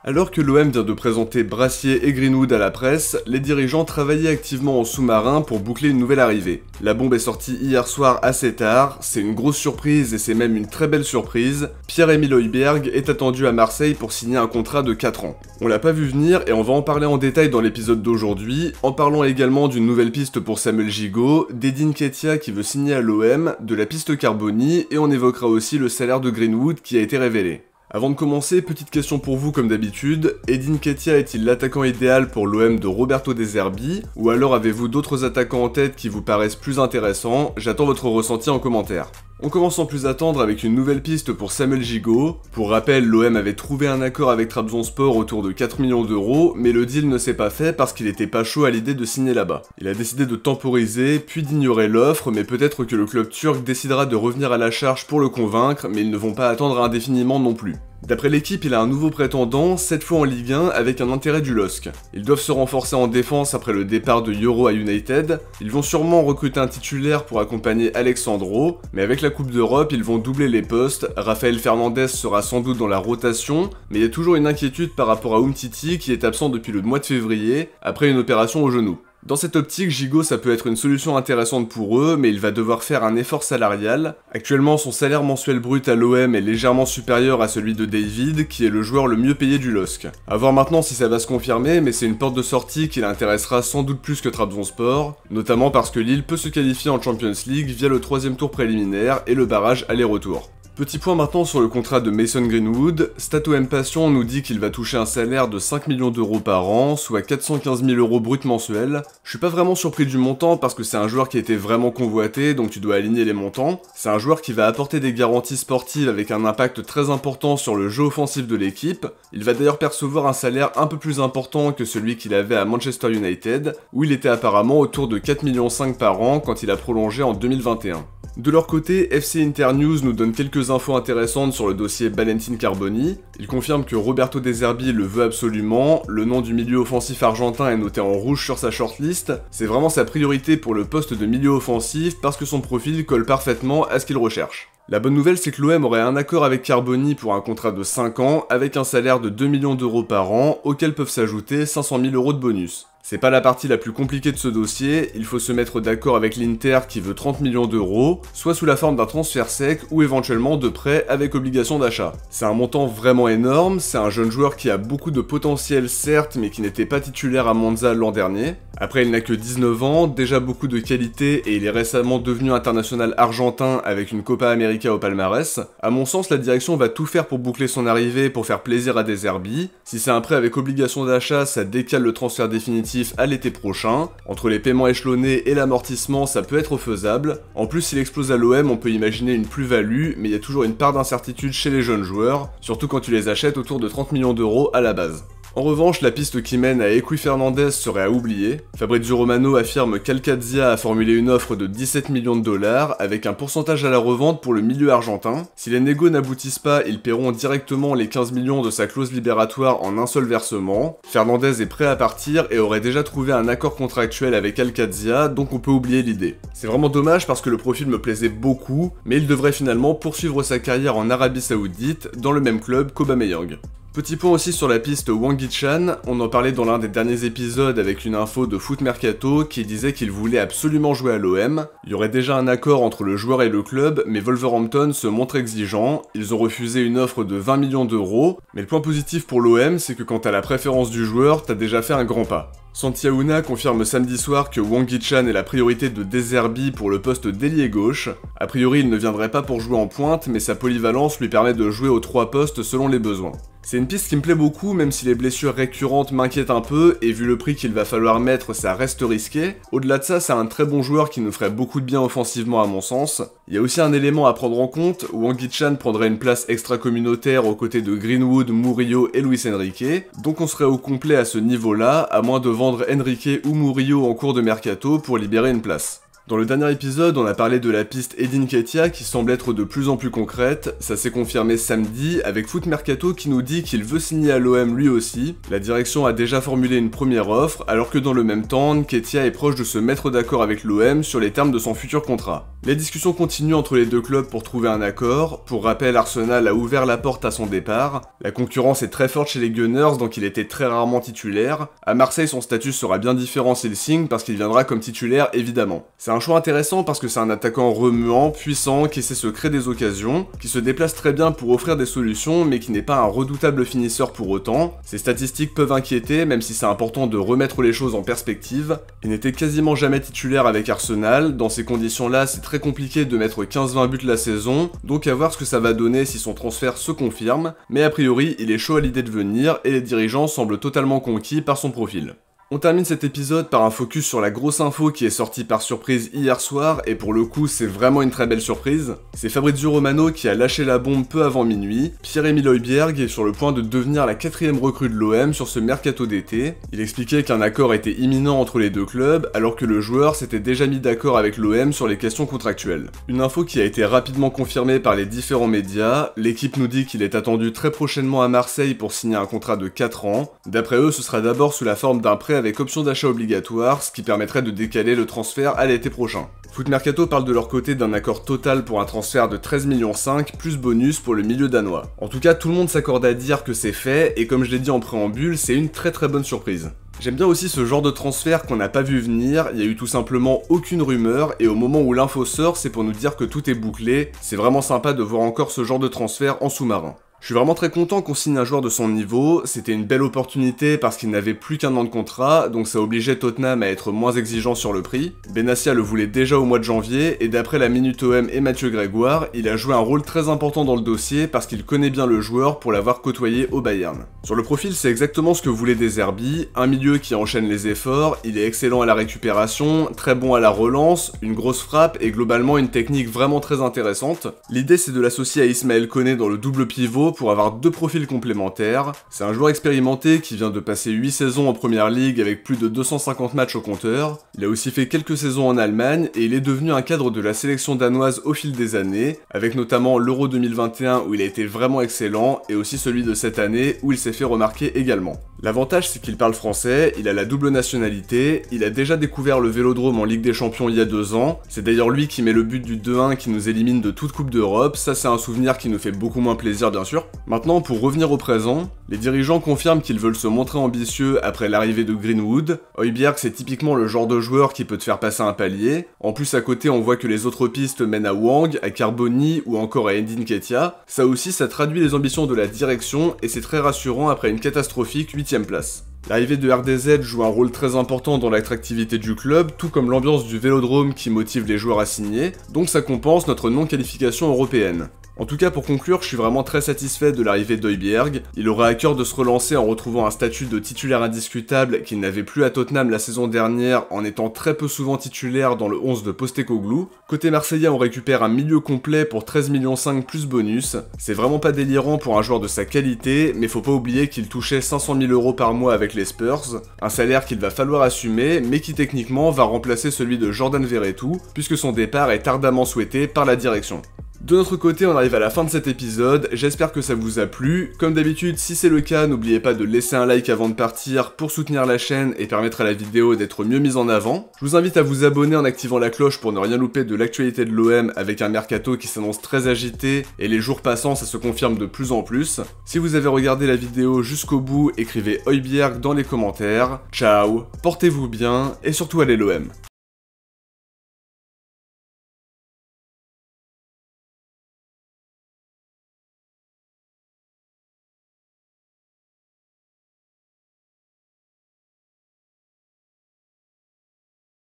Alors que l'OM vient de présenter Brassier et Greenwood à la presse, les dirigeants travaillaient activement en sous-marin pour boucler une nouvelle arrivée. La bombe est sortie hier soir assez tard, c'est une grosse surprise et c'est même une très belle surprise. Pierre-Emile Højbjerg est attendu à Marseille pour signer un contrat de 4 ans. On l'a pas vu venir et on va en parler en détail dans l'épisode d'aujourd'hui, en parlant également d'une nouvelle piste pour Samuel Gigot, d'Edin Nketiah qui veut signer à l'OM, de la piste Carboni et on évoquera aussi le salaire de Greenwood qui a été révélé. Avant de commencer, petite question pour vous comme d'habitude, Edin Nketiah est-il l'attaquant idéal pour l'OM de Roberto De Zerbi, ou alors avez-vous d'autres attaquants en tête qui vous paraissent plus intéressants? J'attends votre ressenti en commentaire. On commence sans plus attendre avec une nouvelle piste pour Samuel Gigot. Pour rappel, l'OM avait trouvé un accord avec Trabzonspor autour de 4 millions d'euros, mais le deal ne s'est pas fait parce qu'il était pas chaud à l'idée de signer là-bas. Il a décidé de temporiser, puis d'ignorer l'offre, mais peut-être que le club turc décidera de revenir à la charge pour le convaincre, mais ils ne vont pas attendre indéfiniment non plus. D'après l'équipe, il a un nouveau prétendant, cette fois en Ligue 1, avec un intérêt du LOSC. Ils doivent se renforcer en défense après le départ de Yoro à United, ils vont sûrement recruter un titulaire pour accompagner Alexandro, mais avec la Coupe d'Europe, ils vont doubler les postes, Raphaël Fernandez sera sans doute dans la rotation, mais il y a toujours une inquiétude par rapport à Umtiti qui est absent depuis le mois de février, après une opération au genou. Dans cette optique, Gigot ça peut être une solution intéressante pour eux, mais il va devoir faire un effort salarial. Actuellement, son salaire mensuel brut à l'OM est légèrement supérieur à celui de David, qui est le joueur le mieux payé du LOSC. A voir maintenant si ça va se confirmer, mais c'est une porte de sortie qui l'intéressera sans doute plus que Trabzonspor, notamment parce que Lille peut se qualifier en Champions League via le 3e tour préliminaire et le barrage aller-retour. Petit point maintenant sur le contrat de Mason Greenwood, Stato Passion nous dit qu'il va toucher un salaire de 5 millions d'euros par an, soit 415 000 euros brut mensuels. Je suis pas vraiment surpris du montant parce que c'est un joueur qui a été vraiment convoité, donc tu dois aligner les montants. C'est un joueur qui va apporter des garanties sportives avec un impact très important sur le jeu offensif de l'équipe. Il va d'ailleurs percevoir un salaire un peu plus important que celui qu'il avait à Manchester United, où il était apparemment autour de 4,5 millions par an quand il a prolongé en 2021. De leur côté, FC Internews nous donne quelques infos intéressantes sur le dossier Valentin Carboni. Il confirme que Roberto De Zerbi le veut absolument, le nom du milieu offensif argentin est noté en rouge sur sa shortlist, c'est vraiment sa priorité pour le poste de milieu offensif parce que son profil colle parfaitement à ce qu'il recherche. La bonne nouvelle c'est que l'OM aurait un accord avec Carboni pour un contrat de 5 ans avec un salaire de 2 millions d'euros par an auquel peuvent s'ajouter 500 000 euros de bonus. C'est pas la partie la plus compliquée de ce dossier, il faut se mettre d'accord avec l'Inter qui veut 30 millions d'euros, soit sous la forme d'un transfert sec ou éventuellement de prêt avec obligation d'achat. C'est un montant vraiment énorme, c'est un jeune joueur qui a beaucoup de potentiel certes mais qui n'était pas titulaire à Monza l'an dernier. Après il n'a que 19 ans, déjà beaucoup de qualité et il est récemment devenu international argentin avec une Copa América au palmarès. À mon sens la direction va tout faire pour boucler son arrivée pour faire plaisir à De Zerbi. Si c'est un prêt avec obligation d'achat, ça décale le transfert définitif à l'été prochain. Entre les paiements échelonnés et l'amortissement, ça peut être faisable. En plus, s'il explose à l'OM, on peut imaginer une plus-value, mais il y a toujours une part d'incertitude chez les jeunes joueurs, surtout quand tu les achètes autour de 30 millions d'euros à la base. En revanche, la piste qui mène à Equi Fernandez serait à oublier. Fabrizio Romano affirme qu'Al-Qadsia a formulé une offre de 17 millions de dollars avec un pourcentage à la revente pour le milieu argentin. Si les négos n'aboutissent pas, ils paieront directement les 15 millions de sa clause libératoire en un seul versement. Fernandez est prêt à partir et aurait déjà trouvé un accord contractuel avec Al-Qadsia, donc on peut oublier l'idée. C'est vraiment dommage parce que le profil me plaisait beaucoup, mais il devrait finalement poursuivre sa carrière en Arabie Saoudite, dans le même club qu'Aubameyang. Petit point aussi sur la piste Hwang Hee-chan, on en parlait dans l'un des derniers épisodes avec une info de Foot Mercato qui disait qu'il voulait absolument jouer à l'OM. Il y aurait déjà un accord entre le joueur et le club, mais Wolverhampton se montre exigeant, ils ont refusé une offre de 20 millions d'euros, mais le point positif pour l'OM c'est que quand t'as la préférence du joueur, t'as déjà fait un grand pas. Santi Aouna confirme samedi soir que Hwang Hee-chan est la priorité de De Zerbi pour le poste d'ailier gauche. A priori il ne viendrait pas pour jouer en pointe, mais sa polyvalence lui permet de jouer aux 3 postes selon les besoins. C'est une piste qui me plaît beaucoup, même si les blessures récurrentes m'inquiètent un peu, et vu le prix qu'il va falloir mettre, ça reste risqué. Au-delà de ça, c'est un très bon joueur qui nous ferait beaucoup de bien offensivement à mon sens. Il y a aussi un élément à prendre en compte, où Hwang Hee-chan prendrait une place extra-communautaire aux côtés de Greenwood, Murillo et Luis Enrique, donc on serait au complet à ce niveau-là, à moins de vendre Enrique ou Murillo en cours de mercato pour libérer une place. Dans le dernier épisode, on a parlé de la piste Edin Nketiah qui semble être de plus en plus concrète, ça s'est confirmé samedi avec Foot Mercato qui nous dit qu'il veut signer à l'OM lui aussi. La direction a déjà formulé une première offre, alors que dans le même temps, Nketiah est proche de se mettre d'accord avec l'OM sur les termes de son futur contrat. Les discussions continuent entre les deux clubs pour trouver un accord. Pour rappel, Arsenal a ouvert la porte à son départ. La concurrence est très forte chez les Gunners, donc il était très rarement titulaire. À Marseille, son statut sera bien différent s'il signe, parce qu'il viendra comme titulaire évidemment. C'est un choix intéressant parce que c'est un attaquant remuant, puissant, qui sait se créer des occasions, qui se déplace très bien pour offrir des solutions, mais qui n'est pas un redoutable finisseur pour autant. Ses statistiques peuvent inquiéter, même si c'est important de remettre les choses en perspective. Il n'était quasiment jamais titulaire avec Arsenal, dans ces conditions-là, c'est très compliqué de mettre 15-20 buts la saison, donc à voir ce que ça va donner si son transfert se confirme, mais a priori, il est chaud à l'idée de venir, et les dirigeants semblent totalement conquis par son profil. On termine cet épisode par un focus sur la grosse info qui est sortie par surprise hier soir, et pour le coup c'est vraiment une très belle surprise. C'est Fabrizio Romano qui a lâché la bombe peu avant minuit. Pierre-Emile Højbjerg est sur le point de devenir la 4ème recrue de l'OM sur ce mercato d'été. Il expliquait qu'un accord était imminent entre les deux clubs, alors que le joueur s'était déjà mis d'accord avec l'OM sur les questions contractuelles. Une info qui a été rapidement confirmée par les différents médias. L'équipe nous dit qu'il est attendu très prochainement à Marseille pour signer un contrat de 4 ans. D'après eux, ce sera d'abord sous la forme d'un prêt avec option d'achat obligatoire, ce qui permettrait de décaler le transfert à l'été prochain. Foot Mercato parle de leur côté d'un accord total pour un transfert de 13,5 millions plus bonus pour le milieu danois. En tout cas, tout le monde s'accorde à dire que c'est fait, et comme je l'ai dit en préambule, c'est une très bonne surprise. J'aime bien aussi ce genre de transfert qu'on n'a pas vu venir, il y a eu tout simplement aucune rumeur, et au moment où l'info sort, c'est pour nous dire que tout est bouclé. C'est vraiment sympa de voir encore ce genre de transfert en sous-marin. Je suis vraiment très content qu'on signe un joueur de son niveau, c'était une belle opportunité parce qu'il n'avait plus qu'un an de contrat, donc ça obligeait Tottenham à être moins exigeant sur le prix. Benassia le voulait déjà au mois de janvier, et d'après la Minute OM et Mathieu Grégoire, il a joué un rôle très important dans le dossier parce qu'il connaît bien le joueur pour l'avoir côtoyé au Bayern. Sur le profil, c'est exactement ce que voulait De Zerbi, un milieu qui enchaîne les efforts, il est excellent à la récupération, très bon à la relance, une grosse frappe et globalement une technique vraiment très intéressante. L'idée c'est de l'associer à Ismaël Koné dans le double pivot pour avoir deux profils complémentaires. C'est un joueur expérimenté qui vient de passer 8 saisons en première ligue avec plus de 250 matchs au compteur. Il a aussi fait quelques saisons en Allemagne et il est devenu un cadre de la sélection danoise au fil des années, avec notamment l'Euro 2021 où il a été vraiment excellent et aussi celui de cette année où il s'est fait remarquer également. L'avantage c'est qu'il parle français, il a la double nationalité, il a déjà découvert le Vélodrome en Ligue des Champions il y a 2 ans, c'est d'ailleurs lui qui met le but du 2-1 qui nous élimine de toute Coupe d'Europe, ça c'est un souvenir qui nous fait beaucoup moins plaisir bien sûr. Maintenant pour revenir au présent, les dirigeants confirment qu'ils veulent se montrer ambitieux après l'arrivée de Greenwood. Højbjerg c'est typiquement le genre de joueur qui peut te faire passer un palier, en plus à côté on voit que les autres pistes mènent à Hwang, à Carboni ou encore à Edin Nketiah, ça aussi ça traduit les ambitions de la direction et c'est très rassurant après une catastrophique 8ème place. L'arrivée de RDZ joue un rôle très important dans l'attractivité du club, tout comme l'ambiance du Vélodrome qui motive les joueurs à signer, donc ça compense notre non-qualification européenne. En tout cas, pour conclure, je suis vraiment très satisfait de l'arrivée d'Højbjerg. Il aura à cœur de se relancer en retrouvant un statut de titulaire indiscutable qu'il n'avait plus à Tottenham la saison dernière en étant très peu souvent titulaire dans le 11 de Postecoglou. Côté marseillais, on récupère un milieu complet pour 13,5 millions plus bonus. C'est vraiment pas délirant pour un joueur de sa qualité, mais faut pas oublier qu'il touchait 500 000 € par mois avec les Spurs, un salaire qu'il va falloir assumer, mais qui techniquement va remplacer celui de Jordan Verretou, puisque son départ est ardemment souhaité par la direction. De notre côté, on arrive à la fin de cet épisode, j'espère que ça vous a plu. Comme d'habitude, si c'est le cas, n'oubliez pas de laisser un like avant de partir pour soutenir la chaîne et permettre à la vidéo d'être mieux mise en avant. Je vous invite à vous abonner en activant la cloche pour ne rien louper de l'actualité de l'OM avec un mercato qui s'annonce très agité et les jours passant, ça se confirme de plus en plus. Si vous avez regardé la vidéo jusqu'au bout, écrivez Højbjerg dans les commentaires. Ciao, portez-vous bien et surtout allez l'OM.